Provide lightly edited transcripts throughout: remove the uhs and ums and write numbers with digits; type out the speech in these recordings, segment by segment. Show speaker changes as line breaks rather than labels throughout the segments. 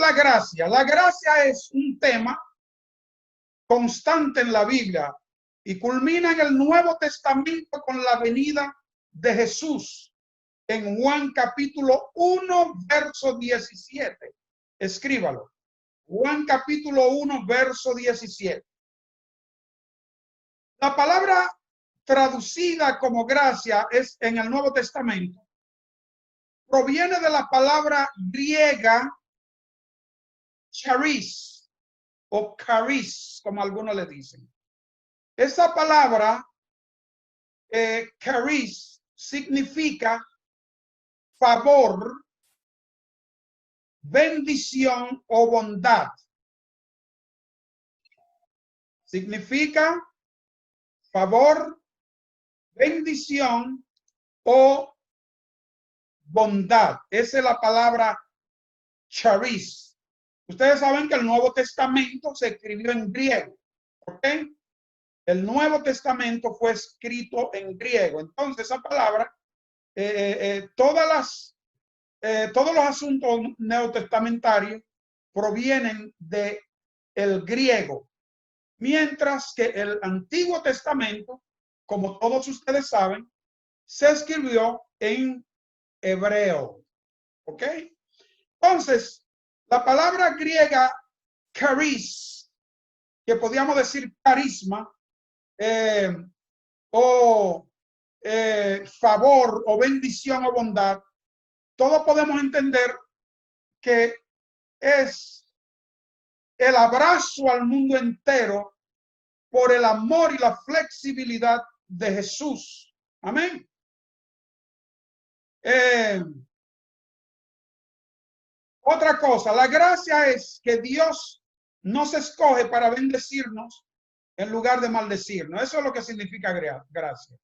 la gracia? La gracia es un tema constante en la Biblia y culmina en el Nuevo Testamento con la venida de Jesús en Juan capítulo 1, verso 17. Escríbalo. Juan capítulo 1, verso 17. La palabra traducida como gracia es en el Nuevo Testamento. Proviene de la palabra griega charis o charis, como algunos le dicen. Esa palabra charis significa favor, bendición o bondad. Significa favor, bendición o bondad. Esa es la palabra charis. Ustedes saben que el Nuevo Testamento se escribió en griego. ¿Ok? El Nuevo Testamento fue escrito en griego. Entonces, esa palabra, todos los asuntos neotestamentarios provienen del griego. Mientras que el Antiguo Testamento, como todos ustedes saben, se escribió en hebreo. ¿Ok? Entonces, la palabra griega charis, que podríamos decir carisma, favor o bendición o bondad, todos podemos entender que es el abrazo al mundo entero por el amor y la flexibilidad de Jesús. Amén. Otra cosa, la gracia es que Dios nos escoge para bendecirnos en lugar de maldecirnos. Eso es lo que significa gracia.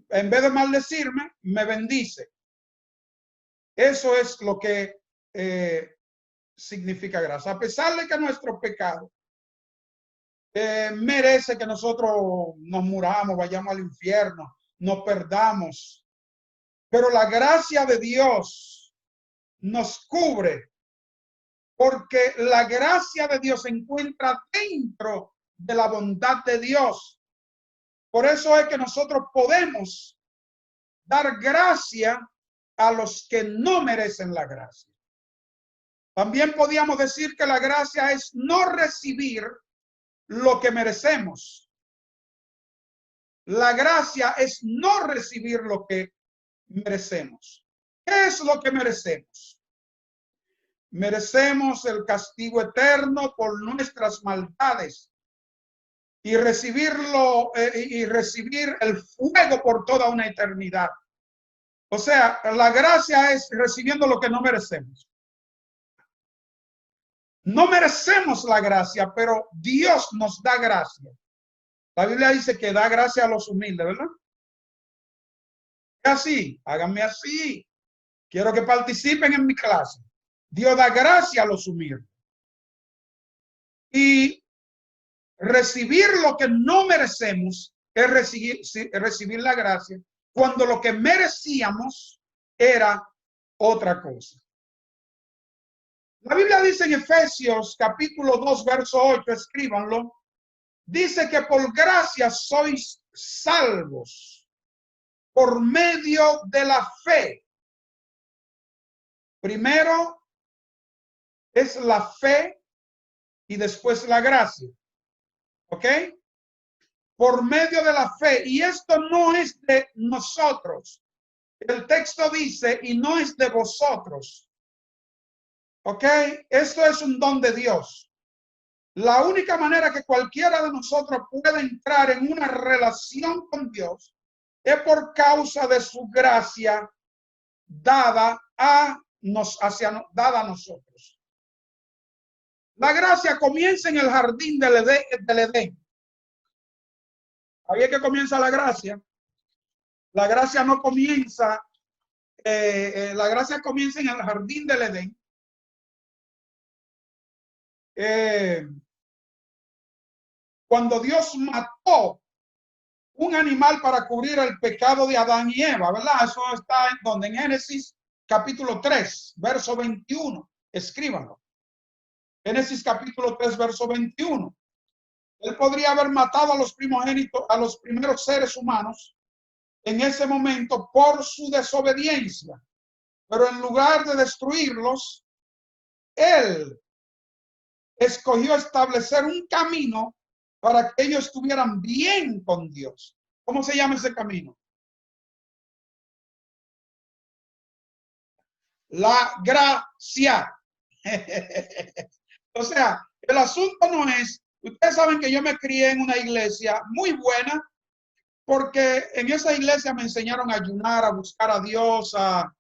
En vez de maldecirme, me bendice. Eso es lo que significa gracia. A pesar de que nuestro pecado merece que nosotros nos muramos, vayamos al infierno, nos perdamos. Pero la gracia de Dios nos cubre, porque la gracia de Dios se encuentra dentro de la bondad de Dios. Por eso es que nosotros podemos dar gracia a los que no merecen la gracia. También podríamos decir que la gracia es no recibir lo que merecemos. La gracia es no recibir lo que merecemos. ¿Qué es lo que merecemos? Merecemos el castigo eterno por nuestras maldades y recibir el fuego por toda una eternidad. O sea, la gracia es recibiendo lo que no merecemos. No merecemos la gracia, pero Dios nos da gracia. La Biblia dice que da gracia a los humildes, ¿verdad? Así, háganme así. Quiero que participen en mi clase. Dios da gracia a los humildes. Y recibir lo que no merecemos es recibir la gracia, cuando lo que merecíamos era otra cosa. La Biblia dice en Efesios capítulo 2, verso 8, escríbanlo, dice que por gracia sois salvos por medio de la fe. Primero es la fe y después la gracia. ¿Ok? Por medio de la fe. Y esto no es de nosotros. El texto dice, y no es de vosotros. ¿Ok? Esto es un don de Dios. La única manera que cualquiera de nosotros pueda entrar en una relación con Dios es por causa de su gracia dada a nosotros. La gracia comienza en el jardín del Edén. Ahí es que comienza la gracia. La gracia no comienza, la gracia comienza en el jardín del Edén. Cuando Dios mató un animal para cubrir el pecado de Adán y Eva, ¿verdad? Eso está en donde, en Génesis capítulo 3, verso 21. Escríbanlo. Génesis capítulo 3, verso 21. Él podría haber matado a los primogénitos, a los primeros seres humanos en ese momento por su desobediencia. Pero en lugar de destruirlos, él escogió establecer un camino para que ellos estuvieran bien con Dios. ¿Cómo se llama ese camino? La gracia. O sea, el asunto no es, ustedes saben que yo me crié en una iglesia muy buena, porque en esa iglesia me enseñaron a ayunar, a buscar a Dios, a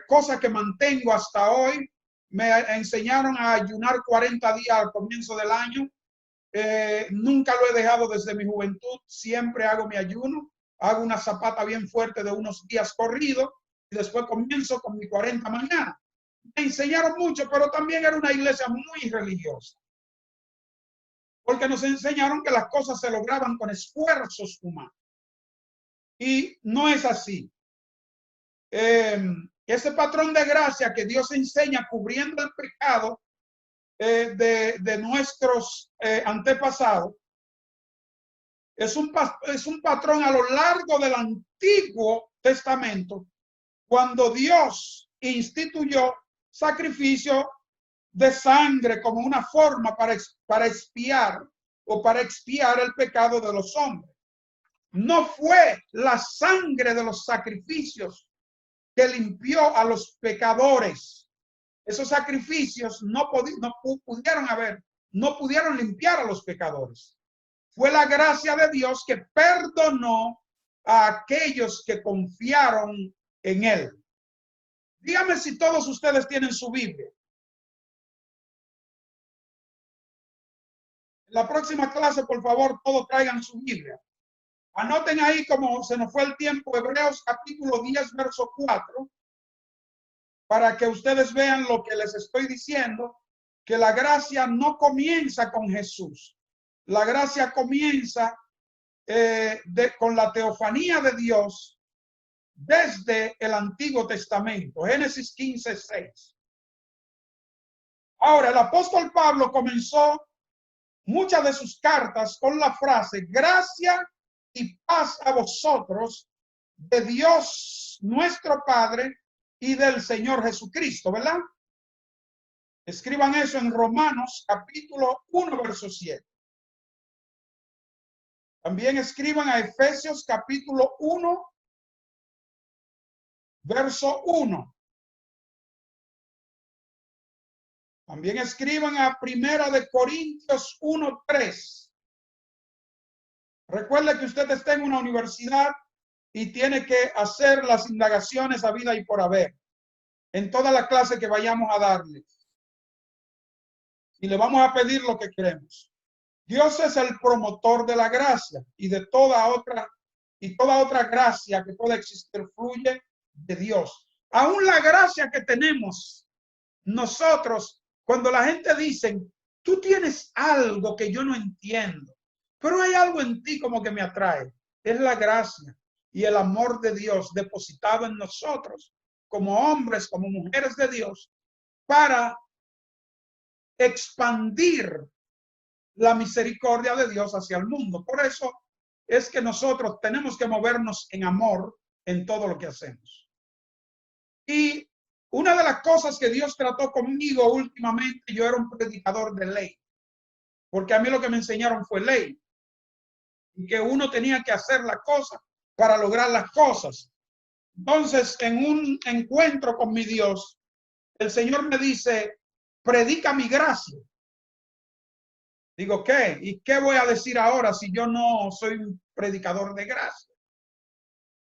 cosas que mantengo hasta hoy. Me enseñaron a ayunar 40 días al comienzo del año. Nunca lo he dejado desde mi juventud. Siempre hago mi ayuno. Hago una zapata bien fuerte de unos días corridos y después comienzo con mi 40 mañana. Me enseñaron mucho, pero también era una iglesia muy religiosa. Porque nos enseñaron que las cosas se lograban con esfuerzos humanos. Y no es así. Ese patrón de gracia que Dios enseña cubriendo el pecado de nuestros antepasados es un patrón a lo largo del Antiguo Testamento, cuando Dios instituyó sacrificio de sangre como una forma para expiar o para expiar el pecado de los hombres. No fue la sangre de los sacrificios que limpió a los pecadores. Esos sacrificios no pudieron limpiar a los pecadores. Fue la gracia de Dios que perdonó a aquellos que confiaron en él. Dígame si todos ustedes tienen su Biblia. En la próxima clase, por favor, todos traigan su Biblia. Anoten ahí, como se nos fue el tiempo, Hebreos capítulo 10, verso 4, para que ustedes vean lo que les estoy diciendo, que la gracia no comienza con Jesús. La gracia comienza con la teofanía de Dios desde el Antiguo Testamento. Génesis 15, 6. Ahora, el apóstol Pablo comenzó muchas de sus cartas con la frase: gracia y paz a vosotros de Dios nuestro Padre y del Señor Jesucristo, ¿verdad? Escriban eso en Romanos capítulo 1, verso 7. También escriban a Efesios capítulo 1, verso 1. También escriban a Primera de Corintios 1, 3. Recuerde que usted está en una universidad y tiene que hacer las indagaciones a vida y por haber en toda la clase que vayamos a darle. Y le vamos a pedir lo que queremos. Dios es el promotor de la gracia y de toda otra gracia que pueda existir fluye de Dios. Aún la gracia que tenemos nosotros, cuando la gente dice, tú tienes algo que yo no entiendo, pero hay algo en ti como que me atrae, es la gracia y el amor de Dios depositado en nosotros como hombres, como mujeres de Dios, para expandir la misericordia de Dios hacia el mundo. Por eso es que nosotros tenemos que movernos en amor en todo lo que hacemos. Y una de las cosas que Dios trató conmigo últimamente, yo era un predicador de ley, porque a mí lo que me enseñaron fue ley, y que uno tenía que hacer las cosas para lograr las cosas. Entonces, en un encuentro con mi Dios, el Señor me dice, predica mi gracia. Digo, ¿qué? ¿Y qué voy a decir ahora si yo no soy un predicador de gracia?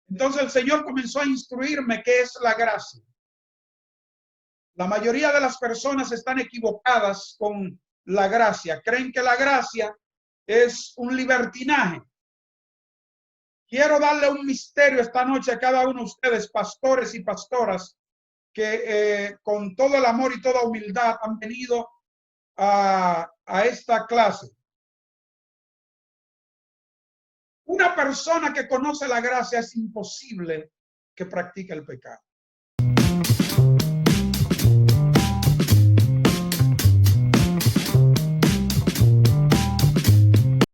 Entonces el Señor comenzó a instruirme qué es la gracia. La mayoría de las personas están equivocadas con la gracia. Creen que la gracia es un libertinaje. Quiero darle un misterio esta noche a cada uno de ustedes, pastores y pastoras, que con todo el amor y toda humildad han venido a esta clase. Una persona que conoce la gracia es imposible que practique el pecado.